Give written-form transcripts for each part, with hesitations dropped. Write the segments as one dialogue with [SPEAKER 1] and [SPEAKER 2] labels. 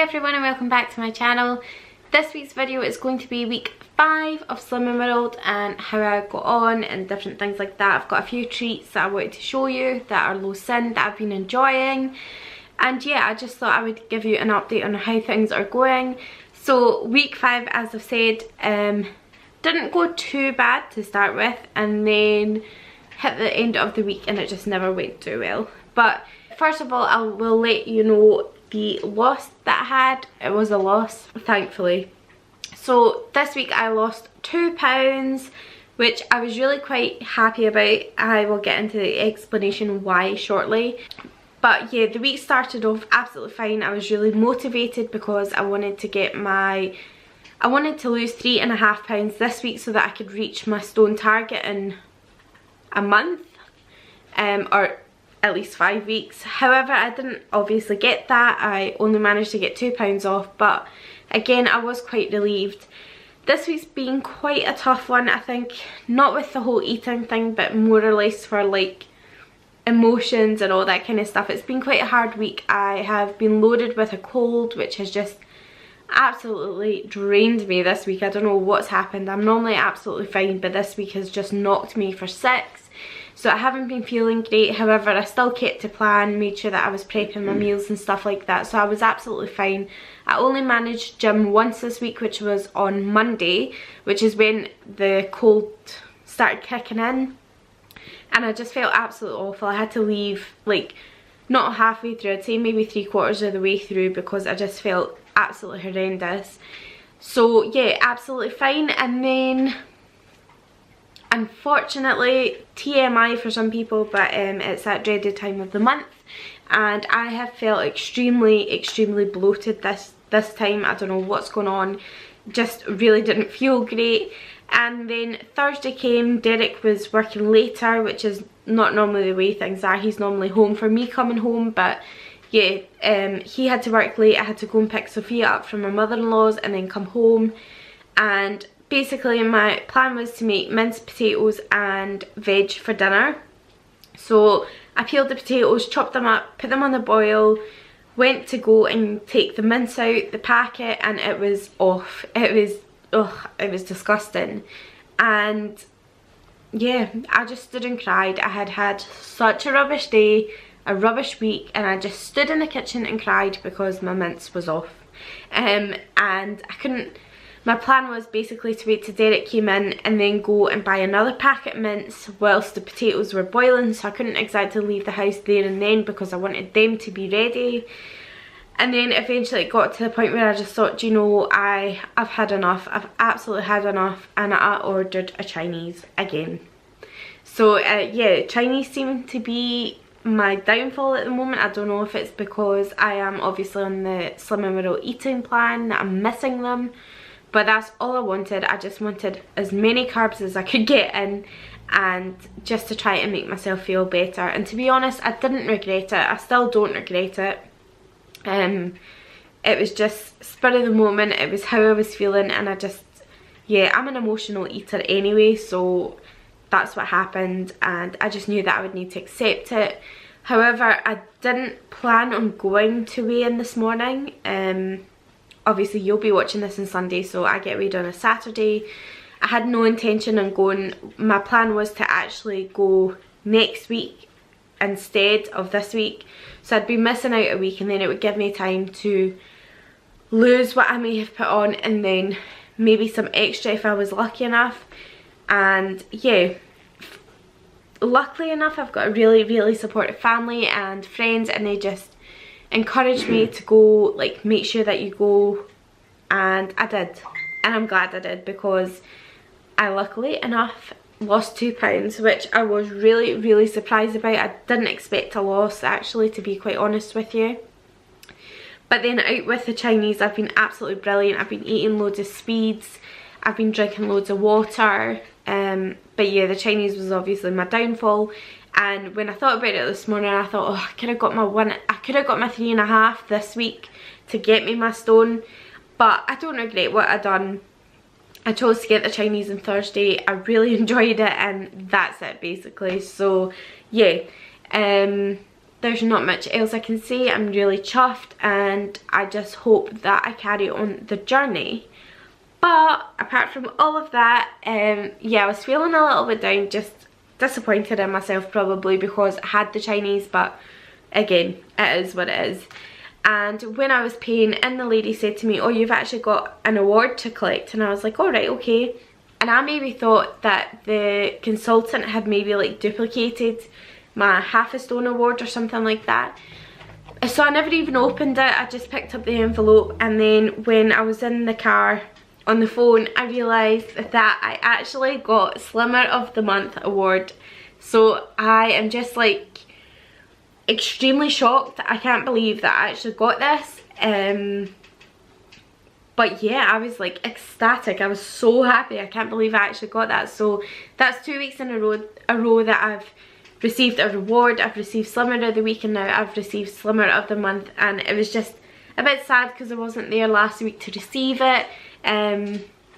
[SPEAKER 1] everyone and welcome back to my channel. This week's video is going to be week 5 of Slimming World and how I got on and different things like that. I've got a few treats that I wanted to show you that are low sin that I've been enjoying, and yeah, I just thought I would give you an update on how things are going. So week 5, as I've said, didn't go too bad to start with, and then hit the end of the week and it just never went too well. But first of all, I will let you know the loss that I had. It was a loss, thankfully. So this week I lost £2, which I was really quite happy about. I will get into the explanation why shortly. But yeah, the week started off absolutely fine. I was really motivated because I wanted to get I wanted to lose £3.5 this week so that I could reach my stone target in a month, or at least 5 weeks. However, I didn't obviously get that. I only managed to get £2 off, but again, I was quite relieved. This week's been quite a tough one, I think, not with the whole eating thing, but more or less for like emotions and all that kind of stuff. It's been quite a hard week. I have been loaded with a cold, which has just absolutely drained me this week. I don't know what's happened. I'm normally absolutely fine, but this week has just knocked me for 6. So I haven't been feeling great. However, I still kept to plan, made sure that I was prepping my meals and stuff like that. So I was absolutely fine. I only managed gym once this week, which was on Monday, which is when the cold started kicking in. And I just felt absolutely awful. I had to leave, like, not halfway through, I'd say maybe 3/4 of the way through, because I just felt absolutely horrendous. So yeah, absolutely fine. And then unfortunately, TMI for some people, but it's that dreaded time of the month, and I have felt extremely bloated this time. I don't know what's going on, just really didn't feel great. And then Thursday came, Derek was working later, which is not normally the way things are. He's normally home for me coming home, but yeah, he had to work late. I had to go and pick Sophia up from her mother-in-law's and then come home. And basically my plan was to make minced potatoes and veg for dinner. So I peeled the potatoes, chopped them up, put them on the boil, went to go and take the mince out the packet, and it was off. It was disgusting. And yeah, I just stood and cried. I had had such a rubbish day, a rubbish week, and I just stood in the kitchen and cried because my mince was off. And I couldn't. My plan was basically to wait till Derek came in and then go and buy another packet of mince whilst the potatoes were boiling, so I couldn't exactly leave the house there and then because I wanted them to be ready. And then eventually it got to the point where I just thought, you know, I've had enough. I've absolutely had enough, and I ordered a Chinese again. So yeah, Chinese seem to be my downfall at the moment. I don't know if it's because I am obviously on the Slimming World eating plan that I'm missing them. But that's all I wanted. I just wanted as many carbs as I could get in, and just to try and make myself feel better. And to be honest, I didn't regret it. I still don't regret it. It was just spur of the moment. It was how I was feeling, and I just, yeah, I'm an emotional eater anyway, so that's what happened, and I just knew that I would need to accept it. However, I didn't plan on going to weigh-in this morning. Obviously you'll be watching this on Sunday, so I get weighed on a Saturday. I had no intention on going. My plan was to actually go next week instead of this week, so I'd be missing out a week, and then it would give me time to lose what I may have put on, and then maybe some extra if I was lucky enough. And yeah, luckily enough, I've got a really supportive family and friends, and they just encouraged me to go, like, make sure that you go, and I did, and I'm glad I did, because I luckily enough lost £2, which I was really surprised about. I didn't expect a loss, actually, to be quite honest with you. But then out with the Chinese, I've been absolutely brilliant. I've been eating loads of Swedes, I've been drinking loads of water, but yeah, the Chinese was obviously my downfall. And when I thought about it this morning, I thought, oh, I could have got my 3.5 this week to get me my stone. But I don't regret what I done. I chose to get the Chinese on Thursday. I really enjoyed it, and that's it basically. So yeah, there's not much else I can say. I'm really chuffed and I just hope that I carry on the journey. But apart from all of that, yeah, I was feeling a little bit down, just disappointed in myself probably because I had the Chinese, but again, it is what it is. And when I was paying and the lady said to me, oh, you've actually got an award to collect, and I was like, all right, okay. And I maybe thought that the consultant had maybe like duplicated my half a stone award or something like that. So I never even opened it. I just picked up the envelope, and then when I was in the car on the phone, I realised that I actually got Slimmer of the Month award. So I am just like extremely shocked. I can't believe that I actually got this. But yeah, I was like ecstatic. I was so happy. I can't believe I actually got that. So that's 2 weeks in a row that I've received a reward. I've received Slimmer of the Week, and now I've received Slimmer of the Month, and it was just a bit sad because I wasn't there last week to receive it.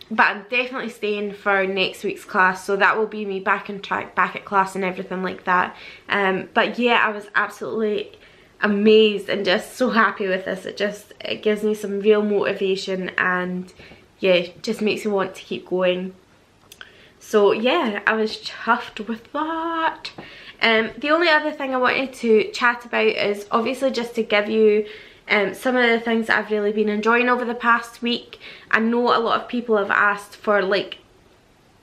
[SPEAKER 1] But I'm definitely staying for next week's class, so that will be me back on track, back at class and everything like that. But yeah, I was absolutely amazed and just so happy with this. It gives me some real motivation, and yeah, just makes me want to keep going. So yeah, I was chuffed with that. The only other thing I wanted to chat about is obviously just to give you some of the things that I've really been enjoying over the past week. I know a lot of people have asked for like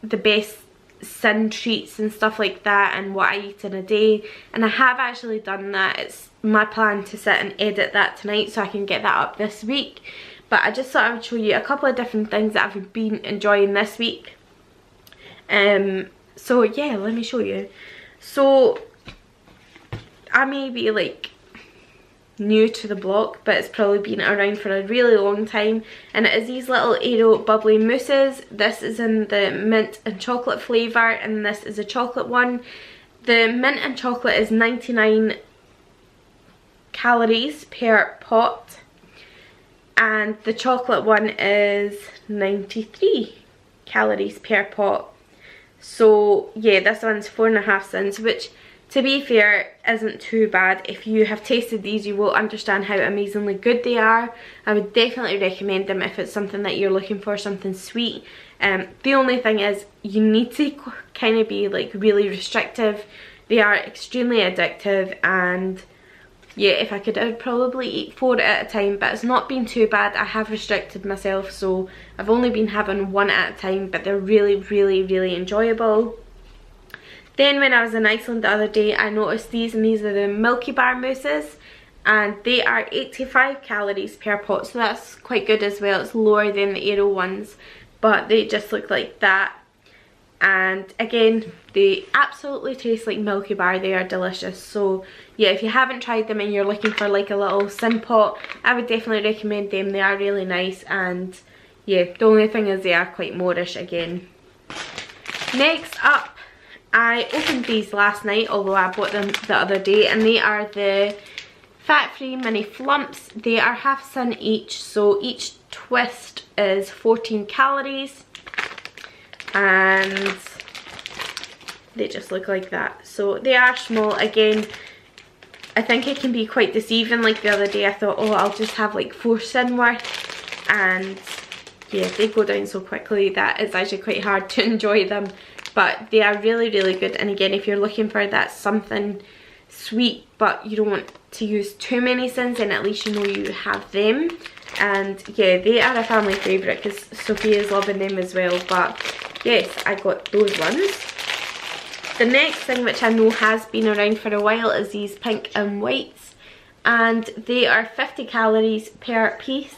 [SPEAKER 1] the best sin treats and stuff like that and what I eat in a day, and I have actually done that. It's my plan to sit and edit that tonight so I can get that up this week. But I just thought I would show you a couple of different things that I've been enjoying this week. So yeah, let me show you. So I may be like new to the block, but it's probably been around for a really long time, and it is these little Aero bubbly mousses. This is in the mint and chocolate flavour, and this is a chocolate one. The mint and chocolate is 99 calories per pot, and the chocolate one is 93 calories per pot. So yeah, this one's 4.5 cents, which to be fair isn't too bad. If you have tasted these, you will understand how amazingly good they are. I would definitely recommend them if it's something that you're looking for, something sweet. The only thing is you need to kind of be like really restrictive. They are extremely addictive, and yeah, if I could, I would probably eat 4 at a time, but it's not been too bad. I have restricted myself, so I've only been having 1 at a time, but they're really, really, really enjoyable. Then when I was in Iceland the other day, I noticed these, and these are the Milky Bar mousses, and they are 85 calories per pot, so that's quite good as well. It's lower than the Aero ones, but they just look like that. And again, they absolutely taste like Milky Bar. They are delicious. So yeah, if you haven't tried them and you're looking for like a little sin pot, I would definitely recommend them. They are really nice, and yeah, the only thing is they are quite Moorish again. Next up, I opened these last night, although I bought them the other day, and they are the fat-free mini flumps. They are half cent each, so each twist is 14 calories. And they just look like that. So they are small. Again, I think it can be quite deceiving. Like the other day I thought, oh, I'll just have like 4 cent worth, and yeah, they go down so quickly that it's actually quite hard to enjoy them. But they are really, really good. And again, if you're looking for that something sweet but you don't want to use too many cents, then at least you know you have them. And yeah, they are a family favourite because Sophia's loving them as well. But yes, I got those ones. The next thing, which I know has been around for a while, is these pink and whites, and they are 50 calories per piece,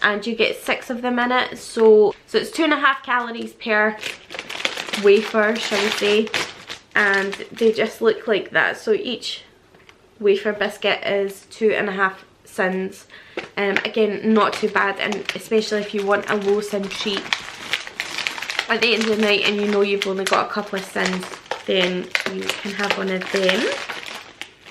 [SPEAKER 1] and you get 6 of them in it. So it's 2.5 calories per wafer, shall we say, and they just look like that. So each wafer biscuit is 2.5 cents. Again, not too bad, and especially if you want a low sin treat at the end of the night and you know you've only got a couple of cents, then you can have one of them.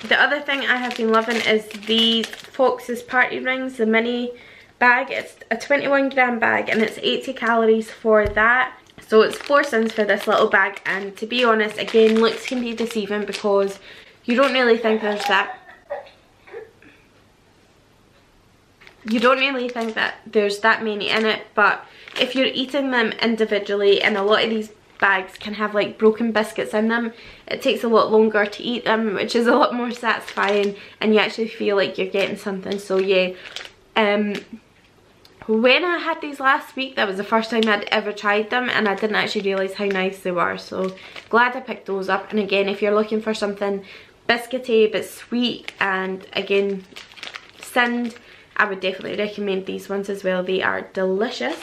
[SPEAKER 1] The other thing I have been loving is these Fox's Party Rings, the mini bag. It's a 21 gram bag and it's 80 calories for that. So it's 4 cents for this little bag, and to be honest, again, looks can be deceiving because you don't really think there's that you don't really think that there's that many in it, but if you're eating them individually, and a lot of these bags can have like broken biscuits in them, it takes a lot longer to eat them, which is a lot more satisfying, and you actually feel like you're getting something. So yeah, when I had these last week, that was the first time I'd ever tried them, and I didn't actually realise how nice they were, so glad I picked those up. And again, if you're looking for something biscuity but sweet and again Sind, I would definitely recommend these ones as well. They are delicious.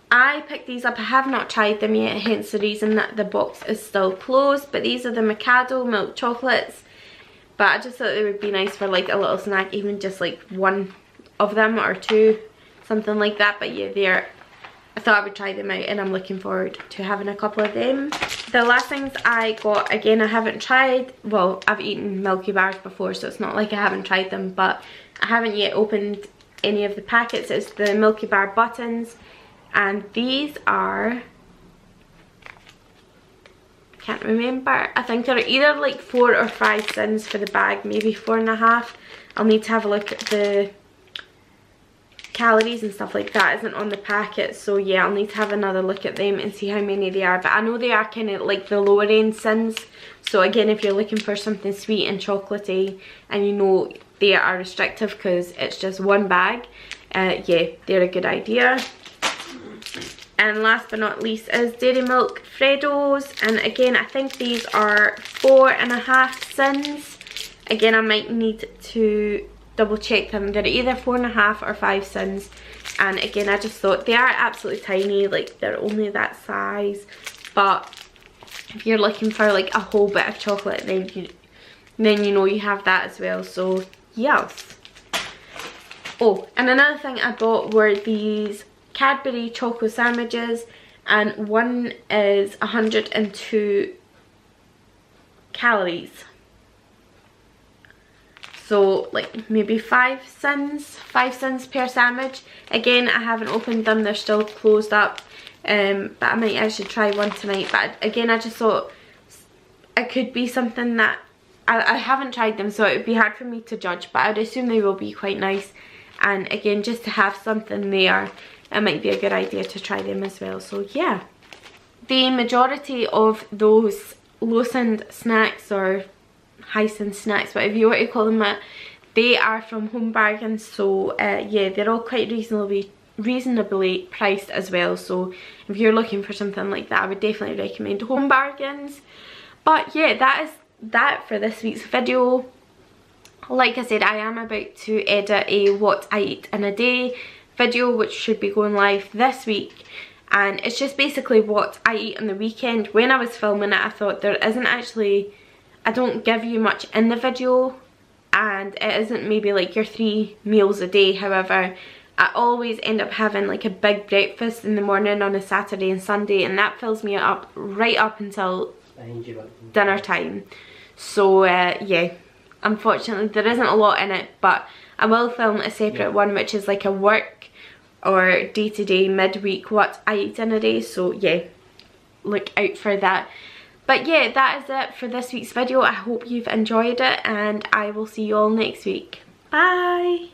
[SPEAKER 1] I picked these up, I have not tried them yet, hence the reason that the box is still closed, but these are the Mikado milk chocolates. But I just thought they would be nice for like a little snack, even just like one of them or two, something like that. But yeah, I thought I would try them out, and I'm looking forward to having a couple of them. The last things I got, again, I haven't tried. Well, I've eaten Milky Bars before, so it's not like I haven't tried them, but I haven't yet opened any of the packets. It's the Milky Bar buttons, and these are, can't remember, I think they're either like 4 or 5 cents for the bag, maybe 4.5. I'll need to have a look at the calories and stuff like that. Isn't on the packet, so yeah, I'll need to have another look at them and see how many they are. But I know they are kind of like the lower end Sins, so again, if you're looking for something sweet and chocolatey, and you know they are restrictive because it's just one bag, yeah, they're a good idea. And last but not least is Dairy Milk Freddos, and again, I think these are 4.5 cents. Again, I might need to double check them. They're either 4.5 or 5 cents, and again, I just thought they are absolutely tiny, like they're only that size. But if you're looking for like a whole bit of chocolate, then you know you have that as well. So yes. Oh, and another thing I bought were these Cadbury choco sandwiches, and one is 102 calories, so like maybe 5 cents per sandwich. Again, I haven't opened them, they're still closed up, but I might actually try one tonight. But again, I just thought it could be something that I haven't tried them, so it would be hard for me to judge, but I'd assume they will be quite nice. And again, just to have something there, it might be a good idea to try them as well. So yeah, the majority of those low Sind snacks or high Sind snacks, whatever you want to call them, they are from Home Bargains. So yeah, they're all quite reasonably priced as well. So if you're looking for something like that, I would definitely recommend Home Bargains. But yeah, that is that for this week's video. Like I said, I am about to edit a what I eat in a day video, which should be going live this week, and it's just basically what I eat on the weekend. When I was filming it, I thought I don't give you much in the video, and it isn't maybe like your 3 meals a day. However, I always end up having like a big breakfast in the morning on a Saturday and Sunday, and that fills me up right up until dinner time. So yeah, unfortunately there isn't a lot in it, but I will film a separate one, which is like a work or day-to-day midweek what I eat in a day. So yeah, look out for that. But yeah, that is it for this week's video. I hope you've enjoyed it, and I will see you all next week. Bye!